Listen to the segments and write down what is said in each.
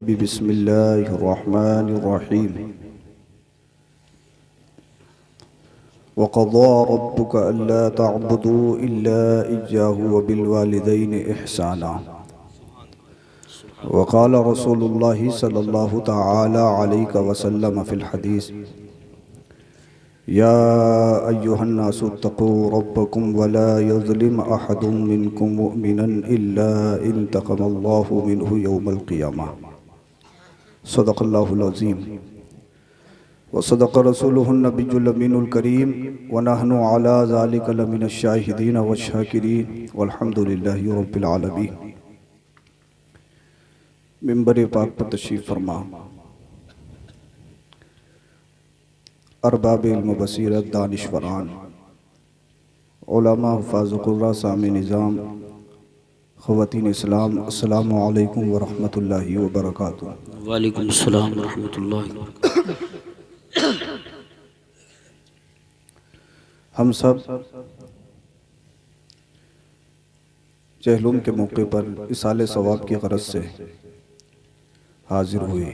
बिस्मिल्लाहिर्रहमानिर्रहीम। वक़ज़ा रब्बुका अल्ला तअबुदू इल्ला इय्याहु व बिल वालिदैनि इहसाना। वक़ाल रसूलुल्लाहि सल्लल्लाहु तआला अलैहि वसल्लम फ़िल हदीस या अय्युहन्नासु तक़ू रब्बकुम वला यज़लिम अहदुम मिनकुम मुमिनन इल्ला इंतक़मल्लाहु मिन्हु यौमल क़ियामह। सदक़ल्लाहुल अज़ीम व सदक़ रसूलुहुन नबियुल अमीनुल करीम व नहनु अला ज़ालिका लमिनश शाहिदीन व शाकिरीन वल्हम्दुलिल्लाहि रब्बिल आलमीन। मिंबर पाक पर तशरीफ़ फरमा अरबाब इल्म बसीरत दानिशवरान उलमा हुफ़ाज़ क़ुर्रा सामे निज़ाम ख़वातीन इस्लाम अस्सलामु अलैकुम व रहमतुल्लाहि व बरकातुहू। वालेकुम अस्सलाम व रहमतुल्लाहि व बरकातुहू। हम सब चहलुम के मौके पर इसाले सवाब की गरज से हाजिर हुए।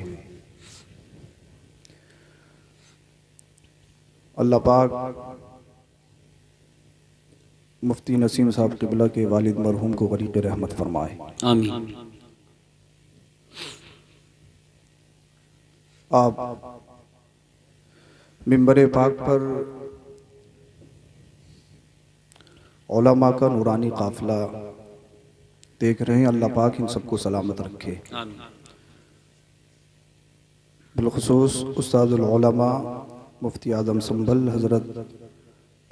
अल्लाह पाक मुफ्ती नसीम साहब क़िबला के वालिद मरहूम को गरीक़ रहमत फरमाए। आमीन। आप मिंबर पाक पर उलमा का नूरानी काफ़िला देख रहे हैं। अल्लाह पाक इन सबको सलामत रखे। बिलख़ुसूस उस्तादुल उलमा मुफ्ती आज़म संभल हज़रत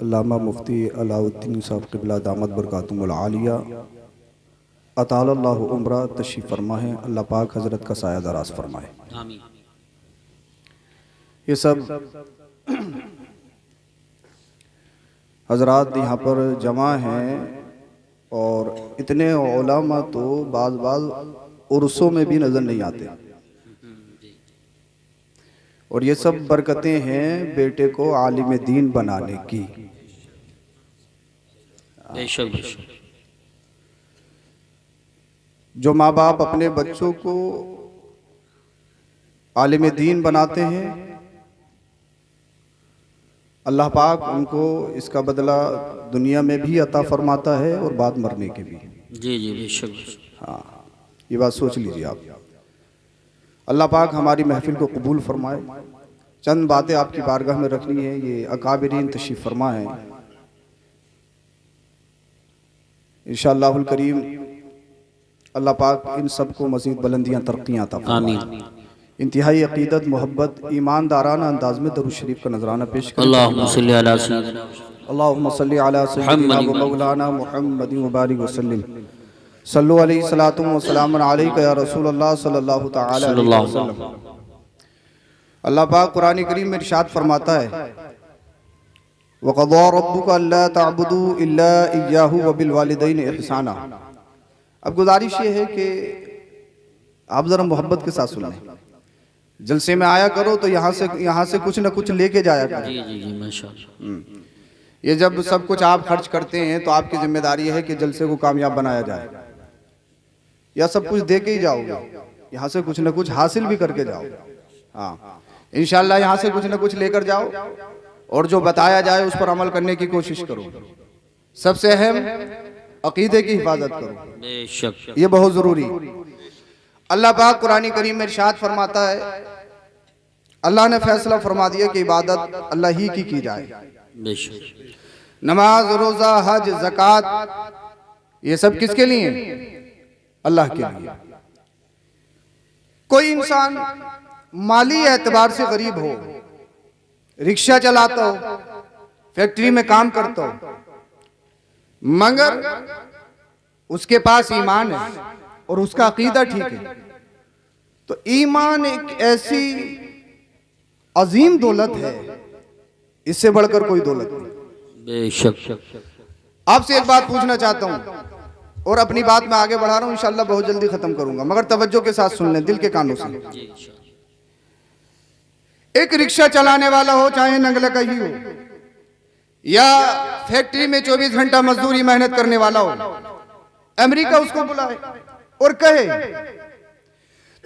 अल्लामा मुफ्ती अलाउद्दीन साहब क़िबला दामत बरकातुहुल आलिया अतालल्लाहु उम्रा तशरीफ़ फरमा है। अल्लाह पाक हज़रत का साया दराज फरमाए। आमीन। ये सब हज़रात यहाँ पर जमा हैं और इतने उलमा तो बाज़ उर्सों में भी नज़र नहीं आते। और ये सब बरकतें हैं बेटे को आलिम दीन बनाने की। बेशक बेशक। जो माँ बाप अपने बच्चों को आलिम दीन बनाते हैं अल्लाह पाक उनको इसका बदला दुनिया में भी अता फरमाता है और बाद मरने के भी। जी जी बेशक। हाँ, ये बात सोच लीजिए आप। अल्लाह पाक हमारी महफिल को कबूल फरमाए। चंद बातें आपकी बारगाह में रखनी है। ये अकाबिरीन तशरीफ़ फरमा है। इंशाअल्लाहुल करीम अल्लाह पाक इन सब को मज़ीद बुलंदियाँ तरक्कियाँ अता फरमाए। इंतहाई अक़ीदत मोहब्बत ईमानदाराना अंदाज में दरूद शरीफ का नजराना पेश करें। अल्लाहुम्मा सल्ली अला सय्यिदिना अल्लाहुम्मा सल्ली अला सय्यिदिना व मौलाना मुहम्मदिन व बारिक वसल्लिम। सल्लु अलैहि सलातु व सलामुन अलैका या रसूलल्लाह सल्लल्लाहु तआला अलैहि वसल्लम। अल्लाह पाक कुरान करीम में इरशाद फरमाता है वक़ज़ा रब्बुका अल्ला तअबुदू इल्ला इय्याहु व बिल वालिदैनि इहसाना। अब गुजारिश ये है कि आप ज़रा मोहब्बत के साथ सुनें। जलसे में आया करो तो यहाँ से कुछ न कुछ लेके जाया करो। जी जी जी माशाअल्लाह। ये जब सब कुछ आप खर्च करते हैं तो आपकी जिम्मेदारी है कि जलसे को कामयाब बनाया जाए। या सब कुछ दे के ही जाओगे, यहाँ से कुछ न कुछ हासिल भी करके जाओ। हाँ इंशाअल्लाह यहाँ से कुछ न कुछ लेकर जाओ और जो बताया जाए उस पर अमल करने की कोशिश करो। सबसे अहम अकीदे की हिफाजत करो। बेशक। ये बहुत जरूरी। अल्लाह पाक कुरानी करीम में इरशाद फरमाता है अल्लाह ने फैसला फरमा दिया कि इबादत अल्लाह ही की जाए। बेशक। नमाज रोजा हज ज़कात ये सब किसके लिए? अल्लाह के लिए। कोई इंसान माली एतबार से गरीब हो, रिक्शा चलाता हो, फैक्ट्री में काम करता हो, मगर उसके पास ईमान है और उसका अकीदा ठीक है, तो ईमान एक ऐसी अजीम दौलत है, इससे बढ़कर कोई दौलत नहीं। बेशक। आपसे एक बात पूछना चाहता हूं और अपनी बात में आगे बढ़ा रहा हूं। इंशाअल्लाह बहुत जल्दी खत्म करूंगा, मगर तवज्जो के साथ सुन लें, दिल के कानों से। एक रिक्शा चलाने वाला हो, चाहे नंगला का ही हो, या फैक्ट्री में 24 घंटा मजदूरी मेहनत करने वाला हो, अमेरिका उसको बुलाए और कहे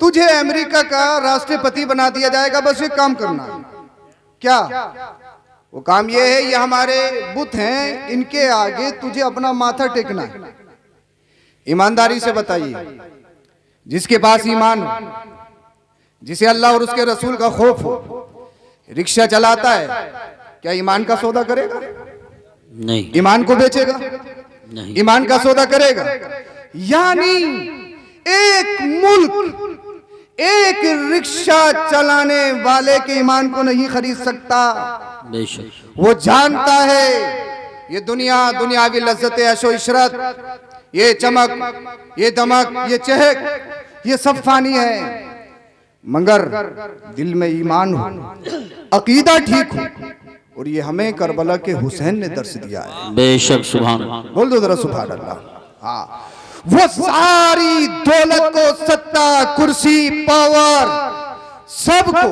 तुझे अमेरिका का राष्ट्रपति बना दिया जाएगा, बस एक काम करना है। क्या वो काम? ये है, ये हमारे बुत हैं, इनके आगे तुझे अपना माथा टेकना है। ईमानदारी से बताइए, जिसके पास ईमान हो, जिसे अल्लाह और उसके रसूल का खौफ हो, रिक्शा चलाता है, क्या ईमान का सौदा करेगा? नहीं। ईमान को बेचेगा? नहीं। ईमान का सौदा करेगा? यानी एक मुल्क एक रिक्शा चलाने वाले के ईमान को नहीं खरीद सकता। बेशक। वो जानता है ये दुनिया, दुनियावी लज्जतें, ऐशो इशरत, ये चमक, ये दमक, ये चहक, ये सब फानी है, मगर दिल में ईमान हो, अकीदा ठीक हो। और ये हमें करबला के हुसैन ने दर्श दिया है। बेशक। सुभान अल्लाह। बोल दो जरा सुभान अल्लाह। हाँ, वो सारी दौलत को, सत्ता, कुर्सी, पावर, सबको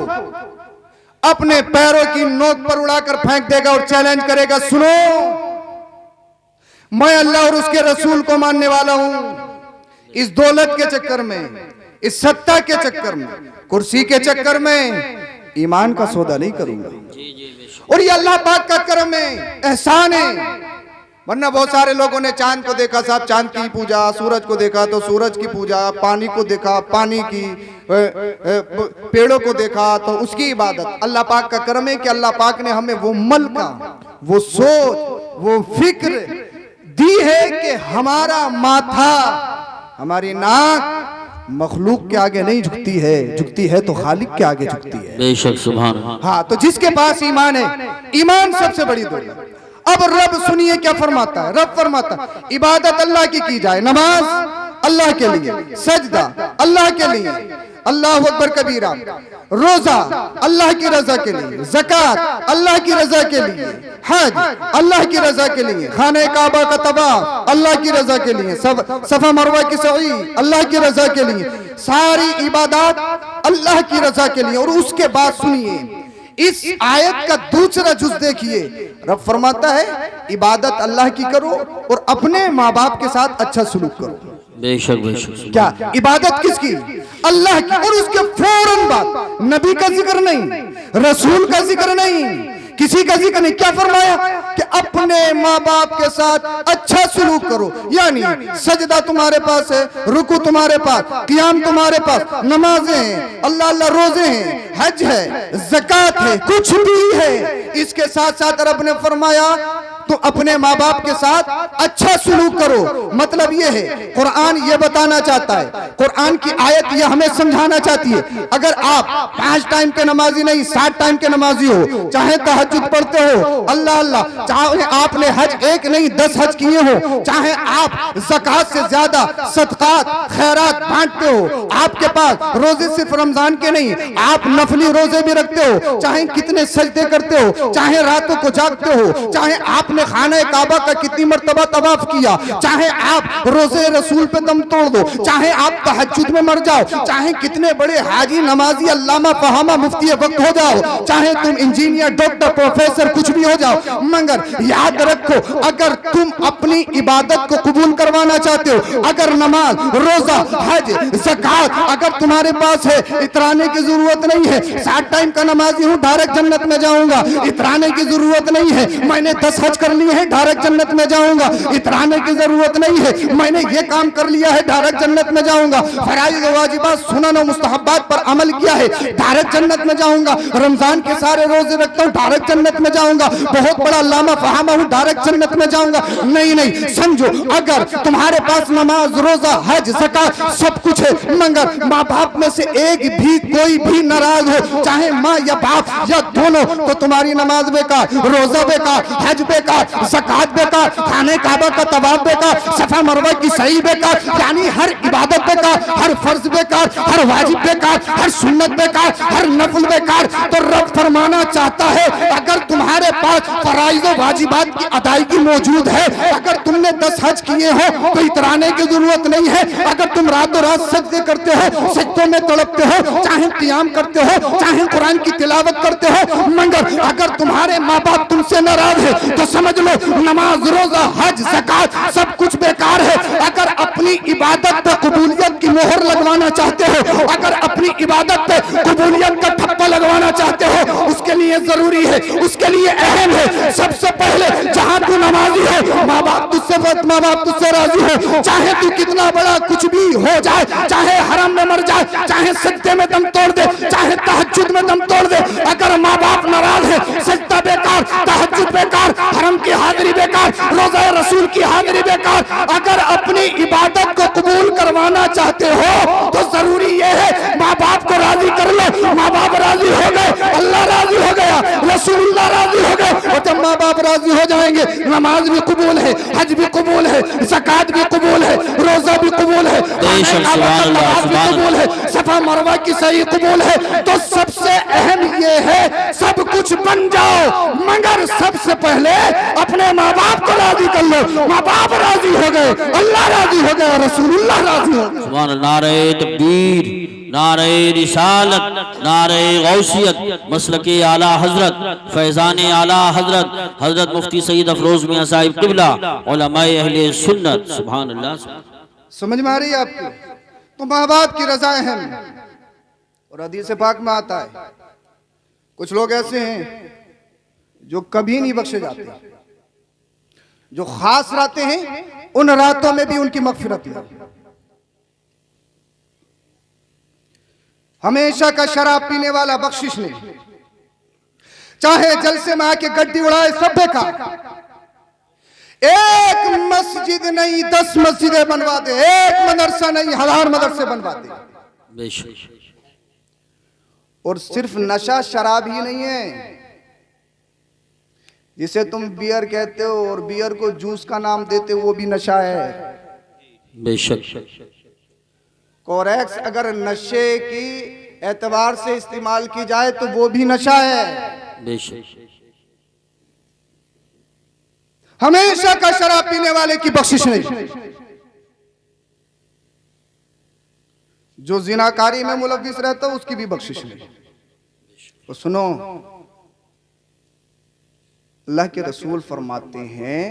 अपने पैरों की नोक पर उड़ाकर फेंक देगा और चैलेंज करेगा, सुनो मैं अल्लाह और उसके रसूल को मानने वाला हूं। इस दौलत के चक्कर में, इस सत्ता के चक्कर में, कुर्सी के चक्कर में ईमान का सौदा नहीं करूंगा। और ये अल्लाह पाक का करम है, एहसान है। वरना बहुत सारे लोगों ने चांद को देखा, साहब चांद की पूजा, सूरज को देखा तो सूरज की पूजा, पानी को देखा पानी की, पेड़ों को देखा तो उसकी इबादत। अल्लाह पाक का करम है कि अल्लाह पाक ने हमें वो मलका, वो सोच, वो फिक्र दी है कि हमारा माथा, हमारी नाक मखलूक के आगे नहीं झुकती है, झुकती है तो खालिक के आगे झुकती है। बेशक। सुभान। हाँ, तो जिसके पास ईमान है, ईमान सबसे बड़ी दौलत। अब रब सुनिए क्या फरमाता है। रब फरमाता है इबादत अल्लाह की जाए, नमाज अल्लाह के लिए, सजदा अल्लाह के लिए, अल्लाह अकबर कबीरा, रोजा अल्लाह की रजा के लिए, ज़कात अल्लाह की रजा के लिए, हज अल्लाह की रजा के लिए, खाने काबा का तवाफ अल्लाह की रजा के लिए, सफा मरवा की सई अल्लाह की रजा के लिए, सारी इबादत अल्लाह की रजा के लिए। और उसके बाद सुनिए इस आयत का दूसरा जुज देखिए, रब फरमाता है इबादत अल्लाह की करो और अपने माँ बाप के साथ अच्छा सलूक करो। बेशक। बेशक। क्या इबादत किसकी? अल्लाह की। और उसके फौरन बाद नबी का जिक्र नहीं, रसूल का जिक्र नहीं, किसी का जिक्र नहीं। क्या फरमाया कि अपने माँ बाप के साथ अच्छा सलूक करो। यानी सजदा तुम्हारे पास है, रुकू तुम्हारे पास, क़ियाम तुम्हारे पास, नमाजें हैं, अल्लाह अल्लाह रोजे हैं, हज है, ज़कात है, कुछ भी है, इसके साथ साथ रब ने फरमाया तो अपने माँ बाप के साथ अच्छा सलूक करो। मतलब ये है, कुरान ये बताना चाहता है, कुरान की आयत ये हमें समझाना चाहती है, अगर आप 5 टाइम के नमाजी नहीं 7 टाइम के नमाजी हो, चाहे तहज्जुद पढ़ते हो, अल्लाह अल्लाह, चाहे आपने हज 1 नहीं 10 हज किए हो, चाहे आप ज़कात से ज्यादा सदकात खैरात बांटते हो, आपके पास रोजे सिर्फ रमजान के नहीं, आप नफली रोजे भी रखते हो, चाहे कितने सजदे करते हो, चाहे रातों को जागते हो, चाहे आपने खाने काबा का कितनी मर्तबा तवाफ किया, चाहे आप रोजे रसूल पे दम तोड़ दो, चाहे आप तहज्जुद में मर जाओ, चाहे कितने बड़े हाजी नमाजी अल्लामा फहामा मुफ्ती वक्त हो जाओ, चाहे तुम इंजीनियर डॉक्टर प्रोफेसर कुछ भी हो जाओ, मगर याद रखो अगर तुम अपनी इबादत को कबूल करवाना चाहते हो, अगर नमाज रोजा हज ज़कात अगर तुम्हारे पास है, इतराने की जरूरत नहीं है 7 टाइम का नमाजी हूँ डायरेक्ट जन्नत में जाऊंगा, इतराने की जरूरत नहीं है मैंने 10 हज कर लिए है डायरेक्ट जन्नत में जाऊंगा, इतराने की जरूरत नहीं है मैंने ये काम कर लिया है डायरेक्ट जन्नत में जाऊंगा, फराइज वाजिबात सुनन और मुस्तहब्बात पर अमल किया है डायरेक्ट जन्नत में जाऊंगा, रमजान के सारे रोजे रखता हूँ डायरेक्ट जन्नत में जाऊंगा, बहुत बड़ा अल्लामा फहामा हूँ डायरेक्ट जन्नत में जाऊंगा। नहीं नहीं, समझो अगर तुम्हारे पास नमाज रोजा हज ज़कात सब कुछ है, मगर माँ बाप में से एक भी कोई भी नाराज हो, चाहे माँ या बाप या दोनों, तो तुम्हारी नमाज बेकार, रोजा बेकार, हज बेकार, ज़कात बेकार, खाने काबा का तवाफ बेकार, सफा मरवा की सही बेकार, यानी हर इबादत बेकार, हर फर्ज बेकार, हर वाजिब बेकार, हर सुन्नत बेकार, हर नफल बेकार। तो रब फरमाना चाहता है अगर तुम्हारे पास फराइज और वाजिबात की अदायगी मौजूद है, अगर तुमने 10 हज किए हो तो इतराने की जरूरत नहीं है, अगर तुम रातों रात सजदे करते हो, सजदों में तड़पते हो, चाहे क़ियाम करते हो, चाहे कुरान की तिलावत करते हो, मगर अगर तुम्हारे माँ बाप तुमसे नाराज है तो समझ लो नमाज, रोजा, हज, ज़कात सब कुछ बेकार है। अगर अपनी इबादत पे कबूलियत की मोहर लगवाना चाहते हो, अगर अपनी इबादत पे कबूलियत का ठप्पा लगवाना चाहते हो, उसके लिए जरूरी है, उसके लिए अहम है, सबसे पहले जहां तू नमाजी है, माँ बाप तुझसे राजी हो, चाहे तू कितना बड़ा कुछ भी हो जाए, चाहे हराम में मर जाए, चाहे सजदे में दम तोड़ दे, चाहे तहज्जुद में दम तोड़ दे, अगर माँ बाप नाराज है, सजदा बेकार, तहज्जुद बेकार, हरम की हाजिरी बेकार, रोज़ा रसूल की हाजिरी बेकार। अगर अपनी इबादत को कबूल करवाना चाहते हो तो जरूरी ये है माँ बाप को राजी कर लो। माँ बाप राजी हो गए, अल्लाह राजी हो गया, रसूलुल्लाह राजी हो गए, और जब माँ बाप राजी हो जाएंगे, नमाज भी कबूल है, हज भी कबूल है, ज़कात भी कबूल है, रोजा भी कबूल है, कबूल है, सफा मरवा की सही कबूल है। तो सबसे अहम ये है सब कुछ बन जाओ, मगर सबसे पहले अपने माँ बाप को राजी कर लो। माँ बाप राजी हो गए, अल्लाह राजी हो गया, रसूलुल्लाह राजी हो गए। सुभान अल्लाह। नारे तकबीर, नारे रिसालत, नारे गौसियत, मसलके आला हजरत, फैजान आला हजरत, हजरत मुफ्ती सईद अफरोज मियां साहिब किबला, उलमाए अहले सुन्नत। सुभान अल्लाह। समझ में आ रही है आपको? तो माँ बाप की रजा अहम है, और हदीस पाक में आता है कुछ लोग ऐसे हैं जो कभी नहीं बख्शे जाते, जो खास रातें हैं उन रातों में भी उनकी मगफिरत है। हमेशा का शराब पीने वाला बख्शिश नहीं, चाहे जलसे में आके गड्डी उड़ाए, सब बेकार। एक मस्जिद नहीं 10 मस्जिदें बनवा दे, एक मदरसा नहीं 1000 मदरसे बनवा दे। बेशक। और सिर्फ नशा शराब ही नहीं है, जिसे तुम बियर कहते हो और बियर को जूस का नाम देते हो, वो भी नशा है। बेशक। कोरेक्स अगर नशे की एतबार से इस्तेमाल की जाए तो वो भी नशा है। बेशक। हमेशा का शराब पीने वाले की बख्शिश नहीं, जो जिनाकारी में मुलव्विस रहता है उसकी भी बख्शिश नहीं। तो सुनो, अल्लाह के रसूल फरमाते हैं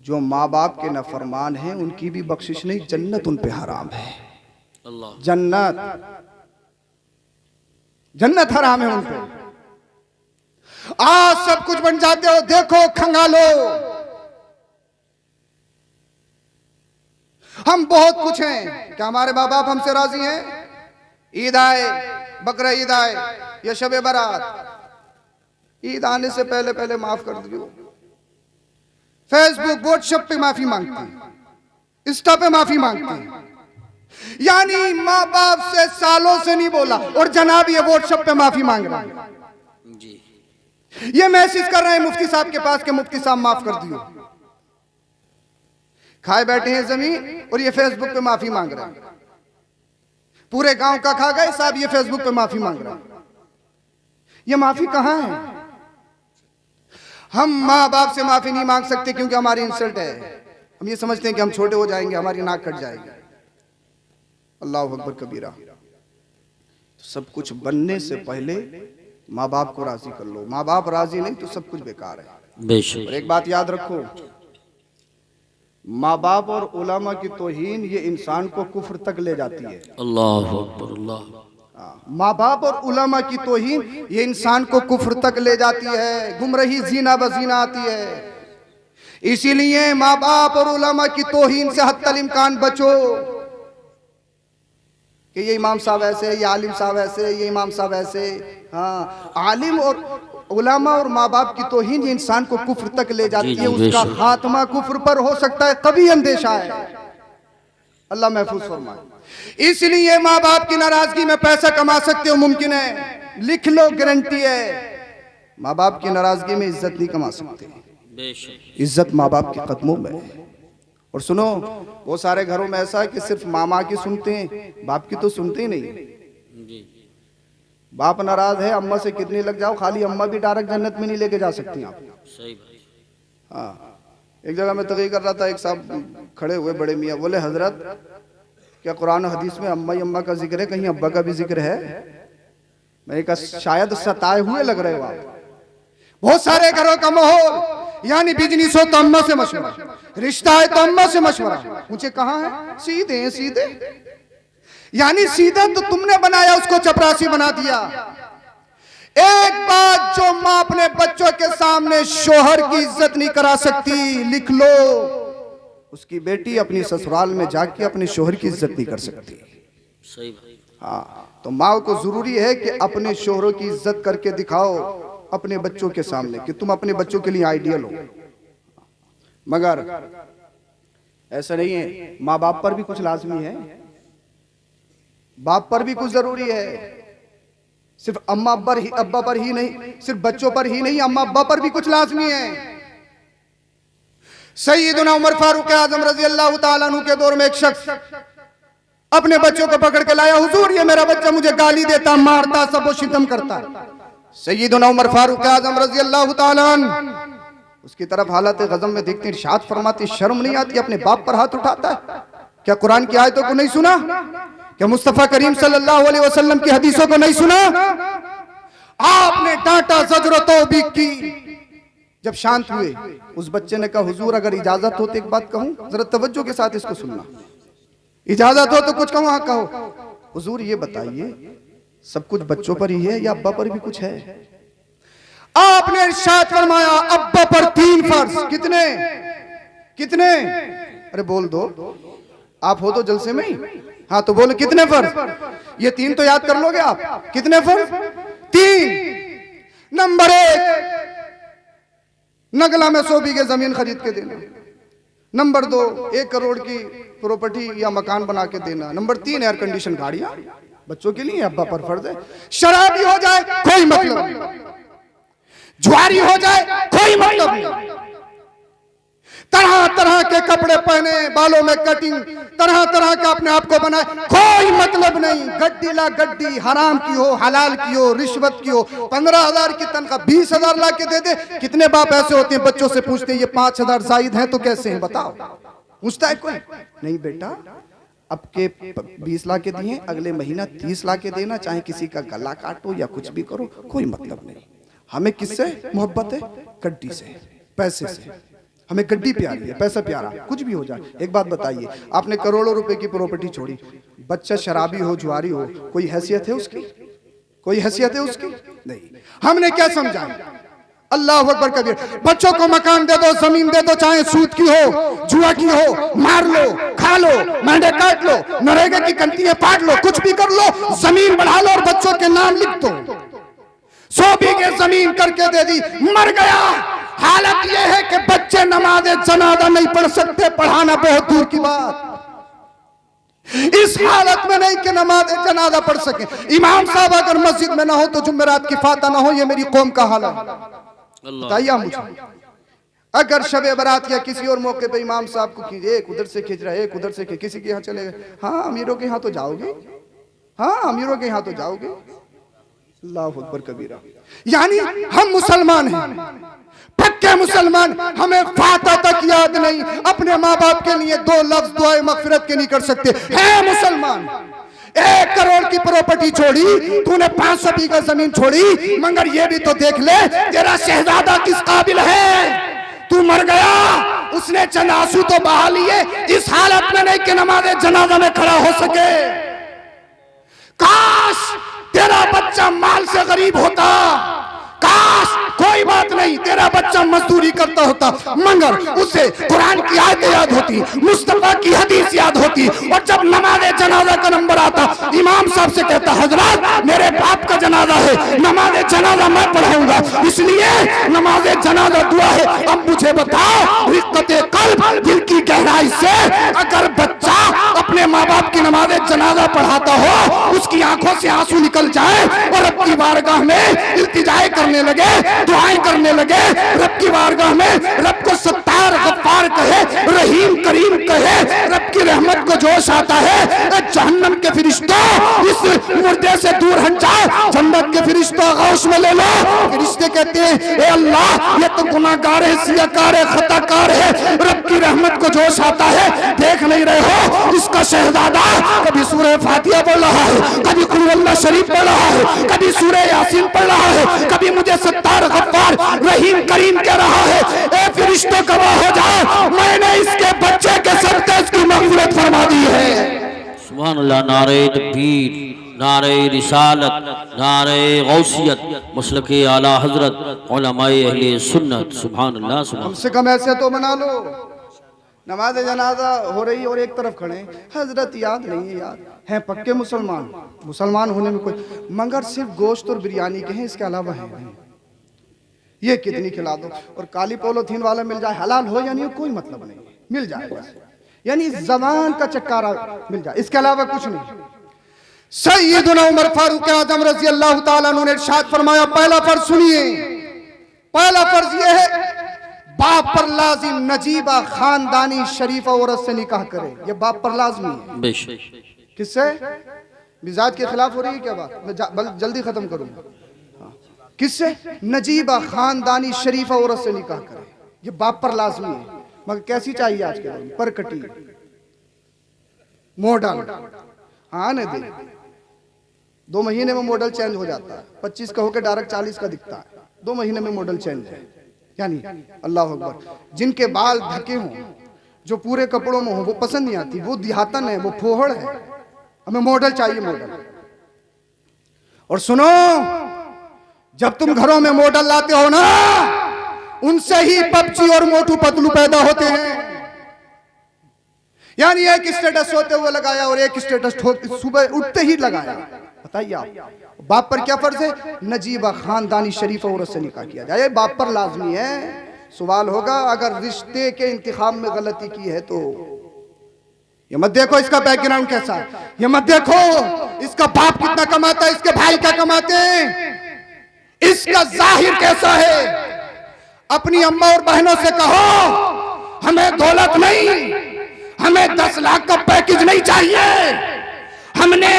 जो माँ बाप के नाफरमान हैं उनकी भी बख्शिश नहीं, जन्नत उन पे हराम है। अल्लाह। जन्नत हराम है उन पे। आज सब कुछ बन जाते हो, देखो खंगालो, हम बहुत कुछ हैं, क्या हमारे माँ बाप हमसे राजी हैं? ईद आए, बकरा ईद आए या शबे बारात, ईद आने से पहले पहले माफ कर दियो। फेसबुक व्हाट्सएप पे माफी मांगती, इंस्टा पे माफी मांगती, यानी माँ बाप से सालों से नहीं बोला और जनाब ये व्हाट्सएप पे माफी मांग रहा है, ये मैसेज कर रहे हैं मुफ्ती साहब के पास कि मुफ्ती साहब माफ कर दियो। खाए बैठे हैं जमीन और ये फेसबुक पे माफी मांग रहे हैं। पूरे गांव का खा गए साहब, ये फेसबुक पे माफी मांग रहे हैं। ये माफी कहां है? हम माँ बाप से माफी नहीं मांग सकते क्योंकि हमारी इंसल्ट है। हम ये समझते हैं कि हम छोटे हो जाएंगे, हमारी नाक कट जाएगी। अल्लाह अकबर कबीरा। सब कुछ बनने से पहले माँ बाप को राजी कर लो। माँ बाप राजी नहीं तो सब कुछ बेकार है। बेशक। और एक बात याद रखो, माँ बाप और उलमा की तौहीन ये इंसान को कुफ्र तक ले जाती है। अल्लाह अकबर। अल्लाह। माँ बाप और उलमा की तौहीन ये इंसान को कुफ्र तक ले जाती है, गुमराही जीना बजीना आती है। इसीलिए माँ बाप और उलमा की तौहीन से हत्तल इम्कान बचो कि ये इमाम साहब ऐसे, ये आलिम साहब ऐसे, ये इमाम साहब ऐसे। हाँ, आलिम और उलमा और माँ बाप की तौहीन ये इंसान को कुफ्र तक ले जाती है। उसका खात्मा कुफ्र पर हो सकता है, कभी अंदेशा है। अल्लाह महफूज फरमाए। इसलिए माँ बाप की नाराजगी में पैसा कमा सकते हो, मुमकिन है, लिख लो, गारंटी है। माँ बाप की नाराजगी में इज्जत नहीं कमा सकते। इज्जत माँ बाप के कदमों में है। और सुनो, वो सारे घरों में ऐसा है कि सिर्फ मामा की सुनते हैं, बाप की तो सुनते ही नहीं। बाप नाराज है, अम्मा से कितनी लग जाओ, खाली अम्मा भी डायरेक्ट जन्नत में नहीं लेके जा सकती आप। हाँ, एक जगह मैं तक़रीर कर रहा था, एक साहब खड़े हुए बड़े मियाँ, बोले हजरत क्या कुरान हदीस में अम्मा ही अम्मा का जिक्र है, कहीं अब्बा का भी जिक्र है? मैंने कहा शायद सताए हुए लग रहे हो आप। बहुत सारे घरों का माहौल, यानी बिजनेस हो तो अम्मा से मशवरा, रिश्ता है तो अम्मा से मशवरा। मुझे कहाँ है, सीधे सीधे, यानी सीधा तो तुमने बनाया, उसको चपरासी बना दिया। एक बात जो माँ अपने बच्चों के सामने शोहर की इज्जत नहीं करा सकती, लिख लो, उसकी बेटी अपनी ससुराल में जाके अपने शोहर की इज्जत नहीं कर सकती। सही भाई। हाँ, तो माँ को जरूरी है कि अपने शोहरों की इज्जत करके दिखाओ अपने बच्चों के सामने कि तुम अपने बच्चों के लिए आइडियल हो। मगर ऐसा नहीं है, माँ बाप पर भी कुछ लाजमी है, बाप पर भी कुछ जरूरी है। सिर्फ अम्मा अब्बा पर ही नहीं, सिर्फ बच्चों पर ही नहीं, अम्मा अब्बा पर भी कुछ लाजमी है। सैयदना उमर फारूक आजम रजी अल्लाह तआला अन्हु के दौर में एक शख्स अपने बच्चों को पकड़ के लाया, हुजूर ये मेरा बच्चा मुझे गाली देता, मारता, सबो शितम करता। सैयदना उमर फारूक आजम रजी अल्लाह तआला अन्हु उसकी तरफ हालत गज़ब में देखते, इरशाद फरमाते, शर्म नहीं आती अपने बाप पर हाथ उठाता है? क्या कुरान की आयतों को नहीं सुना? क्या मुस्तफा करीम सल्लल्लाहु अलैहि वसल्लम की हदीसों को नहीं सुना? आपने डांटा, ज़ज्र, तौबीख की। जब शांत हुए, उस बच्चे ने कहा, हुजूर अगर इजाजत हो तो एक बात कहूं, जरा तवज्जो के साथ इसको सुनना, इजाजत हो तो कुछ कहूं? हाँ कहो। हुजूर ये बताइए, सब कुछ बच्चों पर ही है या अब्बा पर भी कुछ है? आपने इरशाद फरमाया, अब्बा पर 3 फर्ज। कितने कितने? अरे बोल दो, आप हो तो जलसे में ही। हाँ तो बोलो कितने फर्ज? ये 3 तो याद कर लोगे आप। कितने फर्ज? 3। नंबर 1, नगला में 100 बीघे जमीन खरीद के देना। नंबर 2, 1 करोड़ की प्रॉपर्टी या मकान बना के देना। नंबर 3, एयर कंडीशन गाड़ियां बच्चों के लिए, अब्बा पर फर्ज है। शराबी हो जाए कोई मतलब नहीं, जुआरी हो जाए कोई मतलब नहीं, तरह तरह के कपड़े पहने, बालों में कटिंग, तरह तरह का अपने आप को बनाए, कोई मतलब नहीं। गड्डी ला गड्डी, हराम की हो, हलाल की हो, रिश्वत की हो, 15,000 की तनख्वाह 20,000 ला के दे दे। कितने बाप ऐसे होते हैं, बच्चों से पूछते हैं ये 5,000 जायद हैं तो कैसे हैं बताओ? पूछता है कोई? नहीं बेटा, अब के 20 ला के दिए, अगले महीना 30 ला के देना, चाहे किसी का गला काटो या कुछ भी करो, कोई मतलब नहीं। हमें किससे मोहब्बत है? गड्डी से, पैसे से। हमें गड्डी प्यारी है, पैसा प्यारा, कुछ भी हो जाए। एक बात बताइए, आपने करोड़ों रुपए की प्रॉपर्टी छोड़ी, बच्चा शराबी हो, जुआरी हो, कोई हैसियत है उसकी? कोई हैसियत है उसकी? नहीं। हमने क्या समझा? अल्लाह अकबर कबीर। बच्चों को मकान दे दो, जमीन दे दो, चाहे सूद की हो, जुआ की हो, मार लो, खा लो, मेंढे काट लो, नरेगा की कंतियां पाट लो, कुछ भी कर लो, जमीन बढ़ा लो और बच्चों के नाम लिख दो। 100 बीघे जमीन करके दे दी, मर गया। हालत यह है कि बच्चे नमाज जनाजा नहीं पढ़ सकते, पढ़ाना बहुत दूर की बात। इस हालत में नहीं कि नमाज जनाजा पढ़ सके। इमाम साहब अगर मस्जिद में ना हो तो जुम्मेरात की फाता ना हो, ये मेरी कौम का हाल है। बताइए मुझे, अगर शबे बारात या किसी और मौके पे इमाम साहब को खींचे, एक उधर से खींच रहा है, एक उधर से किसी के यहाँ चले गए, हाँ अमीरों के यहाँ तो जाओगे, हाँ अमीरों के यहाँ तो जाओगे। अल्लाह अकबर कबीरा। यानी हम मुसलमान हैं, पक्के मुसलमान, हमें फाता तक याद नहीं, अपने माँ बाप के लिए 2 लफ्ज दुआए मगफिरत के नहीं कर सकते। है मुसलमान, 1 करोड़ की प्रॉपर्टी छोड़ी, तूने 500 बीघा जमीन छोड़ी, मगर ये भी तो देख ले तेरा शहजादा किस काबिल है। तू मर गया, उसने चंद आंसू तो बहा लिए, इस हालत में नहीं कि नमाज़े जनाजा में खड़ा हो सके। काश तेरा बच्चा माल से गरीब होता, काश कोई बात नहीं तेरा बच्चा मजदूरी करता होता, मगर उसे कुरान की आयत याद होती, मुस्तफा की हदीस याद होती, और जब नमाज़े जनाजा का नंबर आता, इमाम साहब से कहता, हजरत मेरे बाप का जनाजा है, नमाज़े जनाजा मैं पढ़ाऊंगा, इसलिए नमाज़े जनाजा दुआ है। अब मुझे बताओ, रिक्कते कल्ब, दिल की गहराई से अगर बच्चा अपने माँ बाप की नमाज़े जनाजा पढ़ाता हो, उसकी आंखों से आंसू निकल जाए और रब की बारगाह में इल्तिजाए करने लगे, दुआएं करने लगे, रब की बारगाह में रब को सत्तार गफ्फार कहे, रहीम करीम कहे, रब की रहमत को जोश आता है, जहन्नम के फरिश्तों इस मुर्दे से दूर हट जाओ, जन्नत के फरिश्तों गौश में ले लो। फरिश्ते कहते हैं, ए अल्लाह ये तो गुनाहगार है, सियाकार है, खताकार है, रब की रहमत को जोश आता है, देख नहीं रहे हो इसका शहजादा कभी सूरह फातिहा बोल रहा है, कभी कुल कुल्हुवल्लाह शरीफ पढ़ रहा है, कभी सूरह यासीन पढ़ रहा है, कभी मुझे सत्तार गफ्फार रहीम करीम कह रहा है। ए फरिश्तों गवाह हो जाओ, मैंने इसके बच्चे के सदक़े इसकी मग़फ़िरत फरमा दी है। सुभान अल्लाह। नारे तकबीर, नारे रिसालत, नारे गौसियत, मसलके आला हजरत, उलमाए अहले सुन्नत। सुभान अल्लाह, सुभान कम से कम ऐसे तो बना लो। नमाज जनाजा हो रही और एक तरफ खड़े, हजरत याद नहीं है, याद है पक्के मुसलमान, मुसलमान होने में कोई, मगर सिर्फ गोश्त और बिरयानी के हैं, इसके अलावा है नहीं। ये कितनी खिला दो और काली पोलोथीन वाला मिल जाए, हलाल हो या नहीं हो कोई मतलब नहीं, मिल जाएगा, यानी जबान का चक्कारा मिल जाए, इसके अलावा कुछ नहीं। सैयदना उमर फारूक आजम रजी अल्लाह ताला अन्हु ने इरशाद फरमाया, पहला फर्ज सुनिए, पहला फर्ज यह है बाप पर लाजिम नजीबा खानदानी शरीफा औरत से निकाह करे, ये बाप पर लाजमी है। बेशक। किससे? मिजाज के खिलाफ हो रही है क्या बात? मैं जल्दी खत्म करूंगा। किससे? नजीबा खानदानी शरीफा औरत से निकाह करे, ये बाप पर लाजमी है। मगर कैसी चाहिए आज के दिन? परकटी, मॉडल, हाँ नहीं दे 2 महीने में मॉडल चेंज हो जाता है, 25 का होकर डायरेक्ट 40 का दिखता है, 2 महीने में मॉडल चेंज है। यानी अल्लाह अकबर, जिनके बाल ढके हों, जो पूरे कपड़ों में हो, वो पसंद नहीं आती, वो दिहातन है, वो फोहड़ है, हमें मॉडल चाहिए, मॉडल। और सुनो, जब तुम घरों में मॉडल लाते हो ना, उनसे ही पबजी और मोटू पतलू पैदा होते हैं। यानी एक स्टेटस सोते हुए लगाया और एक स्टेटस सुबह उठते ही लगाया। बताइए आप, बाप पर क्या फर्ज है? नजीबा खानदानी शरीफ औरत से निकाह किया जाए, बाप पर लाजमी है। सवाल होगा अगर रिश्ते के इंतखाब में गलती की है तो ये मत देखो इसका बैकग्राउंड कैसा है, ये मत देखो इसका बाप कितना कमाता है, इसके भाई क्या कमाते हैं, इसका जाहिर कैसा है। अपनी अम्मा और बहनों से कहो हमें दौलत नहीं, हमें 10 लाख का पैकेज नहीं चाहिए, हमने,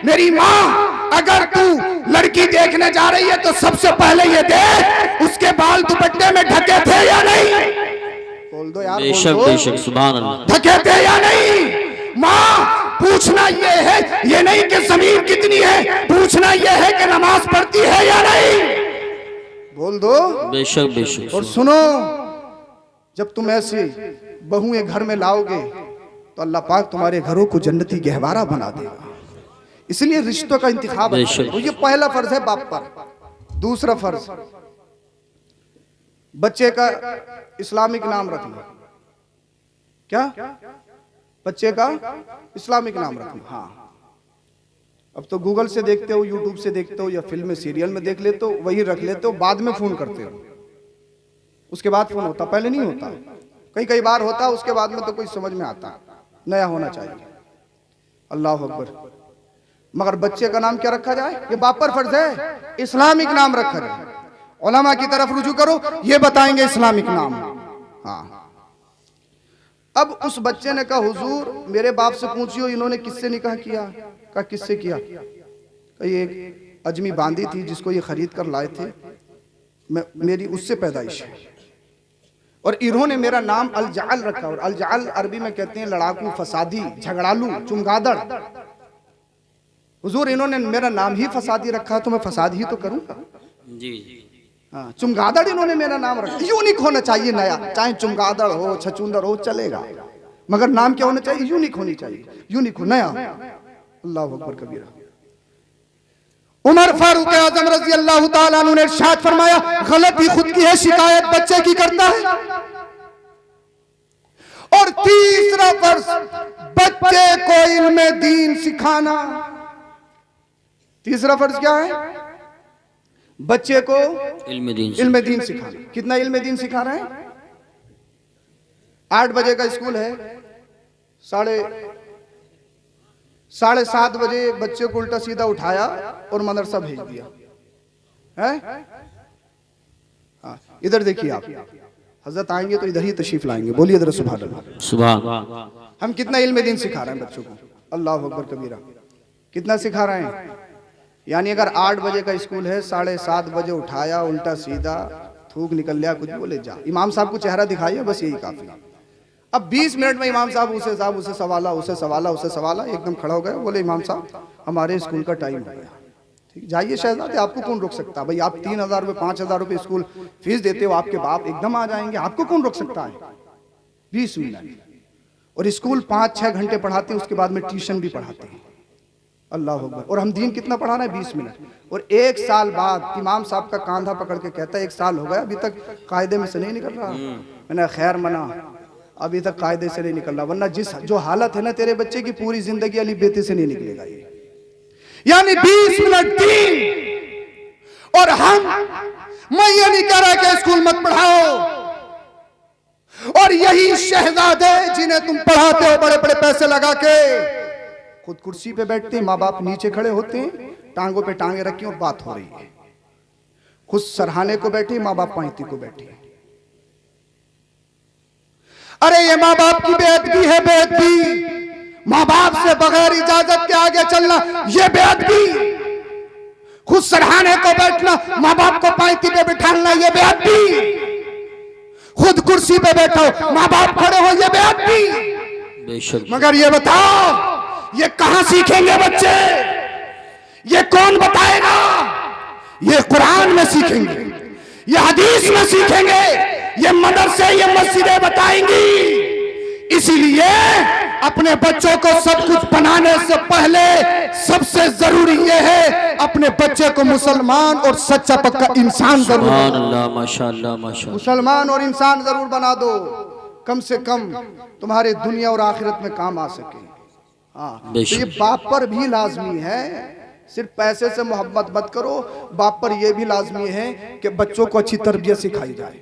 मेरी माँ अगर तू लड़की देखने जा रही है तो सबसे पहले ये देख उसके बाल दुपट्टे में ढके थे या नहीं। बोल दो यार, बेशक बेशक, सुभान अल्लाह। ढके थे या नहीं? माँ पूछना ये है, ये नहीं कि जमीन कितनी है, पूछना ये है कि नमाज पढ़ती है या नहीं। बोल दो। बेशक बेशक। और सुनो, जब तुम ऐसी बहुएं घर में लाओगे तो अल्लाह पाक तुम्हारे घरों को जन्नती गहवारा बना देगा। इसलिए रिश्तों का इंतखाब है। तो ये पहला फर्ज है बाप पर। दूसरा फर्ज, बच्चे का इस्लामिक नाम रखना। क्या? बच्चे का इस्लामिक नाम रखना। हाँ, अब तो गूगल से देखते हो, यूट्यूब से देखते हो, या फिल्म में सीरियल में देख लेते हो, वही रख लेते हो, बाद में फोन करते हो, उसके बाद फोन होता, पहले नहीं होता। कई बार होता, उसके बाद में तो कोई समझ में आता, नया होना चाहिए। अल्लाह अकबर। मगर बच्चे का नाम क्या रखा जाए? ये बाप पर फर्ज है, इस्लामिक नाम रखा जाए। उलमा की तरफ रुजू करो, ये बताएंगे इस्लामिक नाम। हाँ, अब उस बच्चे ने कहा हुजूर मेरे बाप से पूछियो इन्होंने किससे निकाह किया? कहा किससे किया? कही एक अजमी बांदी थी जिसको ये खरीद कर लाए थे, मेरी उससे पैदाइश है, और इन्होंने मेरा नाम अलजाल रखा। और अलजाल अरबी में कहते हैं लड़ाकू, फसादी, झगड़ालू, चुमगादड़। हुजूर इन्होंने मेरा नाम ही फसादी रखा, तो मैं फसाद ही तो करूंगा। जी। हाँ, चुमगादड़ इन्होंने मेरा नाम रखा। यूनिक होना चाहिए, नया, चाहे चुमगादड़ हो, छचुंदर हो, चलेगा, मगर नाम क्या होना चाहिए? यूनिक होनी चाहिए, यूनिक हो, नया। अल्लाह अकबर कबीरा। उमर फारूक आजम रजी अल्लाह ताला अन्हु ने इरशाद फरमाया, गलती खुद की है, शिकायत बच्चे की करता है। और तीसरा फर्ज, बच्चे को इल्मे दीन सिखाना। तीसरा फर्ज क्या है? बच्चे को इल्मे दीन सिखाना। कितना इल्मे दीन सिखा रहे हैं? 8 बजे का स्कूल है, 7:30 बजे बच्चे को उल्टा सीधा उठाया और मदरसा भेज दिया है। हाँ, इधर देखिए आप, हजरत आएंगे तो इधर ही तशरीफ लाएंगे, बोलिए जरा सुभान अल्लाह। सुभान। हम कितना इल्मे दीन सिखा रहे हैं बच्चों को? अल्लाह अकबर कबीरा। कितना सिखा रहे हैं? यानी अगर 8 बजे का स्कूल है, 7:30 बजे उठाया, उल्टा सीधा, थूक निकल लिया, कुछ बोले जा, इमाम साहब को चेहरा दिखाइए, बस यही काफी। अब 20 मिनट में इमाम साहब उसे सवाला एकदम खड़ा हो गया, बोले इमाम साहब हमारे स्कूल का टाइम हो गया। ठीक, जाइए शहजादे, आपको कौन रोक सकता है भाई, आप 3000 रुपये 5000 रुपये स्कूल फीस देते हो, आपके बाप एकदम आ जाएंगे, आपको कौन रोक सकता है। 20 मिनट, और स्कूल 5-6 घंटे पढ़ाते हैं, उसके बाद में ट्यूशन भी पढ़ाते हैं। अल्लाह अकबर। और हम दीन कितना पढ़ा रहे हैं, 20 मिनट। और 1 साल बाद इमाम साहब का कांधा पकड़ के कहता है 1 साल हो गया अभी तक कायदे में से नहीं निकल रहा। मैंने खैर मना, अभी तक कायदे से नहीं निकल रहा, वरना जो हालत है ना तेरे बच्चे की, पूरी जिंदगी अली बेते से नहीं निकलेगा ये। यानी 20 मिनट दीन, और मैं ये नहीं कह रहा कि स्कूल मत पढ़ाओ, और यही शहजादे जिन्हें तुम पढ़ाते हो बड़े बड़े पैसे लगा के, खुद कुर्सी पे बैठते हैं, माँ बाप नीचे खड़े होते हैं, टांगों पे टांगे रखी और बात हो रही है, खुद सरहाने को बैठे, माँ बाप पांती को बैठे। अरे ये माँ बाप की बेअदबी है, बेअदबी। माँ बाप से बगैर इजाजत के आगे चलना ये बेअदबी। खुद सरहाने को बैठना, माँ बाप को पांती पे बिठाना ये बेअदबी। खुद कुर्सी पे बैठो, माँ बाप खड़े हो, ये बेअदबी। मगर ये बताओ ये कहां सीखेंगे बच्चे, ये कौन बताएगा। ये कुरान में सीखेंगे, ये हदीस में सीखेंगे, ये मदरसे ये मस्जिदें बताएंगी। इसीलिए अपने बच्चों को सब कुछ बनाने से पहले सबसे जरूरी ये है अपने बच्चे को मुसलमान और सच्चा पक्का इंसान जरूर, माशाअल्लाह माशाअल्लाह, मुसलमान और इंसान जरूर बना दो, कम से कम तुम्हारे दुनिया और आखिरत में काम आ सके। हाँ, तो ये बाप पर भी लाजमी है, सिर्फ पैसे से मोहब्बत मत करो, बाप पर यह भी लाजमी है कि बच्चों को अच्छी तरबियत सिखाई जाए।